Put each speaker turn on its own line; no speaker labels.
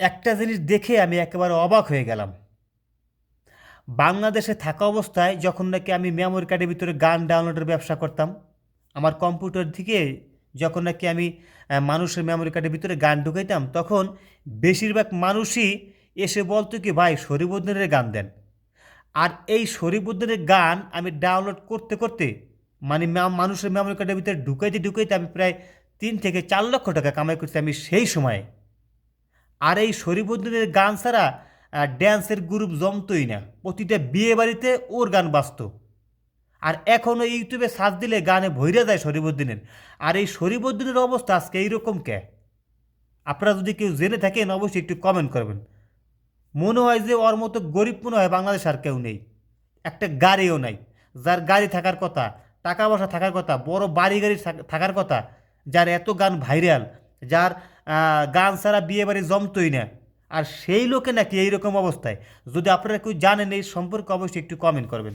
একটা জিনিস দেখে আমি একেবারে অবাক হয়ে গেলাম। বাংলাদেশে থাকা অবস্থায় যখন নাকি আমি মেমোরি কার্ডের ভিতরে গান ডাউনলোডের ব্যবসা করতাম, আমার কম্পিউটার থেকে যখন নাকি আমি মানুষের মেমোরি কার্ডের ভিতরে গান ঢুকাইতাম, তখন বেশিরভাগ মানুষই এসে বলতো কি, ভাই শরীফুদ্দিনের গান দেন। আর এই শরীফুদ্দিনের গান আমি ডাউনলোড করতে করতে মানে মানুষের মেমোরি কার্ডের ভিতরে ঢুকাইতে ঢুকাইতে আমি প্রায় 3 থেকে 4 লক্ষ টাকা কামাই করছি আমি সেই সময়ে। আর এই শরীফুদ্দিনের গান ছাড়া ড্যান্সের গ্রুপ জমতোই না, প্রতিটা বিয়ে বাড়িতে ওর গান বাজতো। আর এখনও ইউটিউবে সার্চ দিলে গানে ভইরা যায় শরীফুদ্দিনের। আর এই শরীফুদ্দিনের অবস্থা আজকে এইরকম কে? আপনারা যদি কেউ জেনে থাকেন অবশ্যই একটু কমেন্ট করবেন। মনে হয় যে ওর মতো গরিব মনে হয় বাংলাদেশ আর কেউ নেই। একটা গাড়িও নাই, যার গাড়ি থাকার কথা, টাকা পয়সা থাকার কথা, বড় বাড়ি গাড়ি থাকার কথা, যার এত গান ভাইরাল, যার গান ছাড়া বিয়ে বাড়ি জমতোই না, আর সেই লোকে নাকি এইরকম অবস্থায়। যদি আপনারা কেউ জানেন এই সম্পর্কে অবশ্যই একটু কমেন্ট করবেন।